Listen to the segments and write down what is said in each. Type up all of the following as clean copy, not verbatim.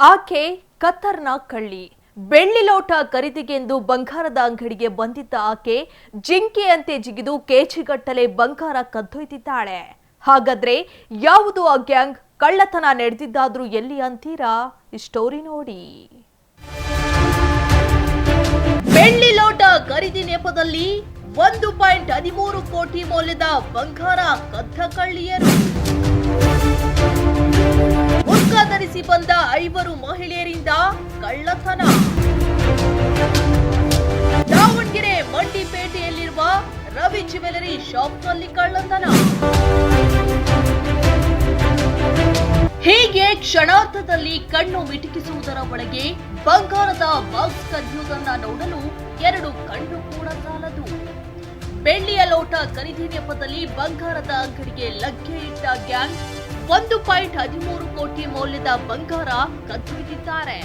ಆಕೆ ಕತ್ತರ್ನ ಕಳ್ಳಿ. ಬೆಳ್ಳಿ ಲೋಟ ಖರೀದಿಗೆಂದು ಬಂಗಾರದ ಅಂಗಡಿಗೆ ಬಂದಿದ್ದ ಆಕೆ ಜಿಂಕೆಯಂತೆ ಜಿಗಿದು ಕೆಜಿಗಟ್ಟಲೆ ಬಂಗಾರ ಕದ್ದೊಯ್ದಿದ್ದಾಳೆ. ಹಾಗಾದ್ರೆ ಯಾವುದು ಆ ಗ್ಯಾಂಗ್? ಕಳ್ಳತನ ನಡೆದಿದ್ದಾದ್ರೂ ಎಲ್ಲಿ ಅಂತೀರಾ? ಈ ಸ್ಟೋರಿ ನೋಡಿ. ಬೆಳ್ಳಿ ಲೋಟ ಖರೀದಿ ನೆಪದಲ್ಲಿ 1.13 ಕೋಟಿ ಮೌಲ್ಯದ ಬಂಗಾರ ಕದ್ದ ಕಳ್ಳಿಯರು. ಬುರ್ಕಾ ಧರಿಸಿ ಬಂದ 5 ಮಹಿಳೆಯರಿಂದ ಕಳ್ಳತನ. ದಾವಣಗೆರೆ ಮಂಡಿಪೇಟೆಯಲ್ಲಿರುವ ರವಿ ಜ್ಯುವೆಲರಿ ಶಾಪ್ನಲ್ಲಿ ಕಳ್ಳತನ. ಹೀಗೆ ಕ್ಷಣಾರ್ಧದಲ್ಲಿ ಕಣ್ಣು ಮಿಟುಕಿಸುವುದರ ಒಳಗೆ ಬಂಗಾರದ ಬಾಕ್ಸ್ ಕದಿಯುವುದನ್ನ ನೋಡಲು 2 ಕಣ್ಣು ಕೂಡ ಸಾಲದು. ಬೆಳ್ಳಿಯ ಲೋಟ ಖರೀದಿ ನೆಪದಲ್ಲಿ ಬಂಗಾರದ ಅಂಗಡಿಗೆ ಲಗ್ಗೆ ಇಟ್ಟ ಗ್ಯಾಂಗ್ 1.13 ಕೋಟಿ ಮೌಲ್ಯದ ಬಂಗಾರ ಕದ್ದೊಯ್ದಿದ್ದಾರೆ.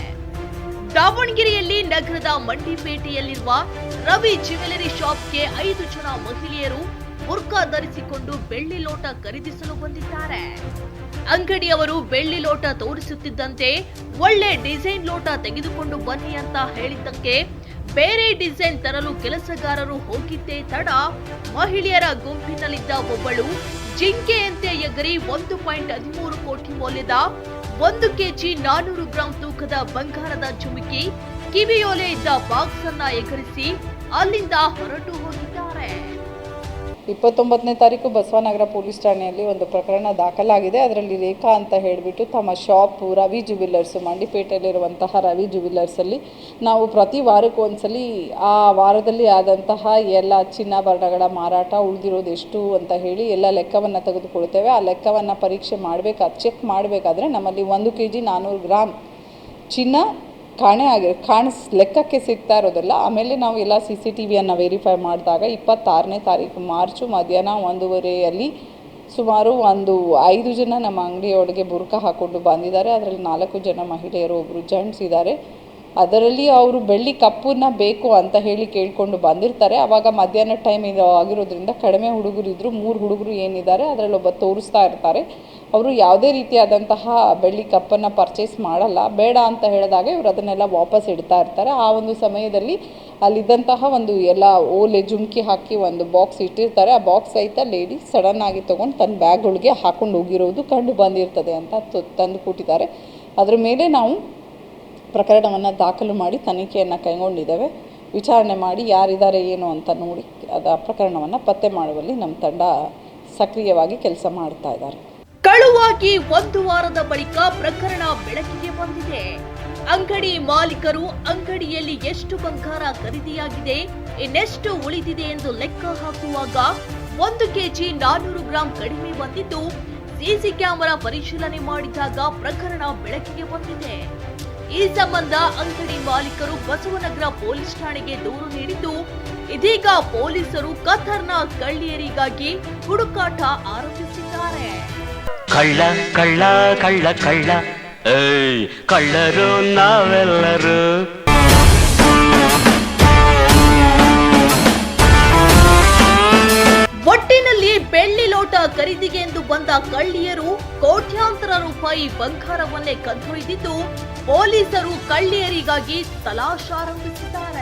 ದಾವಣಗೆರೆಯಲ್ಲಿ ನಗರದ ಮಂಡಿಪೇಟೆಯಲ್ಲಿರುವ ರವಿ ಜ್ಯುವೆಲರಿ ಶಾಪ್ಗೆ 5 ಜನ ಮಹಿಳೆಯರು ಬುರ್ಕಾ ಧರಿಸಿಕೊಂಡು ಬೆಳ್ಳಿ ಲೋಟ ಖರೀದಿಸಲು ಬಂದಿದ್ದಾರೆ. ಅಂಗಡಿಯವರು ಬೆಳ್ಳಿ ಲೋಟ ತೋರಿಸುತ್ತಿದ್ದಂತೆ ಒಳ್ಳೆ ಡಿಸೈನ್ ಲೋಟ ತೆಗೆದುಕೊಂಡು ಬನ್ನಿ ಅಂತ ಹೇಳಿದ್ದಕ್ಕೆ ಬೇರೆ ಡಿಸೈನ್ ತರಲು ಕೆಲಸಗಾರರು ಹೋಗಿದ್ದೇ ತಡ ಮಹಿಳೆಯರ ಗುಂಪಿನಲ್ಲಿದ್ದ ಒಬ್ಬಳು ಜಿಂಕೆಯಂತೆ ಎಗರಿ 1.13 ಕೋಟಿ ಮೌಲ್ಯದ 1 ಕೆಜಿ 400 ಗ್ರಾಂ ತೂಕದ ಬಂಗಾರದ ಜುಮುಕಿ, ಕಿವಿಯೋಲೆ ಇದ್ದ ಬಾಕ್ಸ್ ಅನ್ನ ಎಗರಿಸಿ ಅಲ್ಲಿಂದ ಹೊರಟು ಹೋಗಿದ್ದಾರೆ. 29ನೇ ತಾರೀಕು ಬಸವನಗರ ಪೊಲೀಸ್ ಠಾಣೆಯಲ್ಲಿ ಒಂದು ಪ್ರಕರಣ ದಾಖಲಾಗಿದೆ. ಅದರಲ್ಲಿ ರೇಖಾ ಅಂತ ಹೇಳಿಬಿಟ್ಟು ತಮ್ಮ ಶಾಪ್ ರವಿ ಜ್ಯುವೆಲ್ಲರ್ಸ್, ಮಂಡಿಪೇಟೆಯಲ್ಲಿರುವಂತಹ ರವಿ ಜ್ಯುವೆಲ್ಲರ್ಸಲ್ಲಿ ನಾವು ಪ್ರತಿ ವಾರಕ್ಕೂ ಒಂದ್ಸಲಿ ಆ ವಾರದಲ್ಲಿ ಆದಂತಹ ಎಲ್ಲ ಚಿನ್ನಾಭರಣಗಳ ಮಾರಾಟ ಉಳಿದಿರೋದು ಎಷ್ಟು ಅಂತ ಹೇಳಿ ಎಲ್ಲ ಲೆಕ್ಕವನ್ನು ತೆಗೆದುಕೊಳ್ತೇವೆ. ಆ ಲೆಕ್ಕವನ್ನು ಪರೀಕ್ಷೆ ಚೆಕ್ ಮಾಡಬೇಕಾದ್ರೆ ನಮ್ಮಲ್ಲಿ 1 ಕೆಜಿ 400 ಗ್ರಾಮ್ ಚಿನ್ನ ಲೆಕ್ಕಕ್ಕೆ ಸಿಗ್ತಾ ಇರೋದಿಲ್ಲ. ಆಮೇಲೆ ನಾವು ಎಲ್ಲ CCTVಯನ್ನು ವೆರಿಫೈ ಮಾಡಿದಾಗ 26ನೇ ತಾರೀಕು ಮಾರ್ಚು ಮಧ್ಯಾಹ್ನ 1:30 ಸುಮಾರು 5 ಜನ ನಮ್ಮ ಅಂಗಡಿಯೊಳಗೆ ಬುರ್ಕಾ ಹಾಕ್ಕೊಂಡು ಬಂದಿದ್ದಾರೆ. ಅದರಲ್ಲಿ 4 ಜನ ಮಹಿಳೆಯರು, ಒಬ್ಬರು ಜೆಂಟ್ಸ್ ಇದ್ದಾರೆ. ಅದರಲ್ಲಿ ಅವರು ಬೆಳ್ಳಿ ಕಪ್ಪನ್ನ ಬೇಕು ಅಂತ ಹೇಳಿ ಕೇಳಿಕೊಂಡು ಬಂದಿರ್ತಾರೆ. ಆವಾಗ ಮಧ್ಯಾಹ್ನ ಟೈಮ್ ಆಗಿರೋದ್ರಿಂದ ಕಡಿಮೆ ಹುಡುಗರು ಇದ್ದರು. 3 ಹುಡುಗರು ಏನಿದ್ದಾರೆ ಅದರಲ್ಲಿ ಒಬ್ಬ ತೋರಿಸ್ತಾ ಇರ್ತಾರೆ. ಅವರು ಯಾವುದೇ ರೀತಿಯಾದಂತಹ ಬೆಳ್ಳಿ ಕಪ್ಪನ್ನು ಪರ್ಚೇಸ್ ಮಾಡಲ್ಲ. ಬೇಡ ಅಂತ ಹೇಳಿದಾಗ ಇವರು ಅದನ್ನೆಲ್ಲ ವಾಪಸ್ ಇಡ್ತಾ ಇರ್ತಾರೆ. ಆ ಒಂದು ಸಮಯದಲ್ಲಿ ಅಲ್ಲಿದ್ದಂತಹ ಒಂದು ಎಲ್ಲ ಓಲೆ ಜುಮ್ಕಿ ಹಾಕಿ ಒಂದು ಬಾಕ್ಸ್ ಇಟ್ಟಿರ್ತಾರೆ. ಆ ಬಾಕ್ಸ್ ಸಹಿತ ಲೇಡಿ ಸಡನ್ನಾಗಿ ತೊಗೊಂಡು ತನ್ನ ಬ್ಯಾಗ್ಗಳಿಗೆ ಹಾಕೊಂಡು ಹೋಗಿರೋದು ಕಂಡು ಬಂದಿರ್ತದೆ ಅಂತ ತಂದು ಕೊಟ್ಟಿದ್ದಾರೆ. ಅದರ ಮೇಲೆ ನಾವು ಪ್ರಕರಣವನ್ನು ದಾಖಲು ಮಾಡಿ ತನಿಖೆಯನ್ನು ಕೈಗೊಂಡಿದ್ದೇವೆ. ವಿಚಾರಣೆ ಮಾಡಿ ಯಾರಿದ್ದಾರೆ ಏನು ಅಂತ ನೋಡಿ ಪ್ರಕರಣವನ್ನು ಪತ್ತೆ ಮಾಡುವಲ್ಲಿ ನಮ್ಮ ತಂಡ ಸಕ್ರಿಯವಾಗಿ ಕೆಲಸ ಮಾಡ್ತಾ ಇದ್ದಾರೆ. ಕಳುವಾಗಿ 1 ವಾರದ ಬಳಿಕ ಪ್ರಕರಣ ಬೆಳಕಿಗೆ ಬಂದಿದೆ. ಅಂಗಡಿ ಮಾಲೀಕರು ಅಂಗಡಿಯಲ್ಲಿ ಎಷ್ಟು ಬಂಗಾರ ಖರೀದಿಯಾಗಿದೆ, ಇನ್ನೆಷ್ಟು ಉಳಿದಿದೆ ಎಂದು ಲೆಕ್ಕ ಹಾಕುವಾಗ 1 ಕೆಜಿ 400 ಗ್ರಾಂ ಕಡಿಮೆ ಬಂದಿದ್ದು, ಸಿಸಿ ಕ್ಯಾಮೆರಾ ಪರಿಶೀಲನೆ ಮಾಡಿದಾಗ ಪ್ರಕರಣ ಬೆಳಕಿಗೆ ಬಂದಿದೆ. ಈ ಸಂಬಂಧ ಅಂಗಡಿ ಮಾಲೀಕರು ಬಸವನಗರ ಪೊಲೀಸ್ ಠಾಣೆಗೆ ದೂರು ನೀಡಿದ್ದು, ಇದೀಗ ಪೊಲೀಸರು ಕತ್ತರ್ನ ಕಳ್ಳಿಯರಿಗಾಗಿ ಹುಡುಕಾಟ ಆರಂಭಿಸಿದ್ದಾರೆ. ಕಳ್ಳ ಕಳ್ಳ ಕಳ್ಳ ಕಳ್ಳ ಕಳ್ಳರು ನಾವೆಲ್ಲರೂ. ಒಟ್ಟಿನಲ್ಲಿ ಬೆಳ್ಳಿ ಲೋಟ ಖರೀದಿಗೆ ಎಂದು ಬಂದ ಕಳ್ಳಿಯರು ಕೋಟ್ಯಾಂತರ ರೂಪಾಯಿ ಬಂಗಾರವನ್ನೇ ಕದ್ದೊಯ್ದಿದ್ದು, ಪೊಲೀಸರು ಕಳ್ಳಿಯರಿಗಾಗಿ ತಲಾಶ್ ಆರಂಭಿಸಿದ್ದಾರೆ.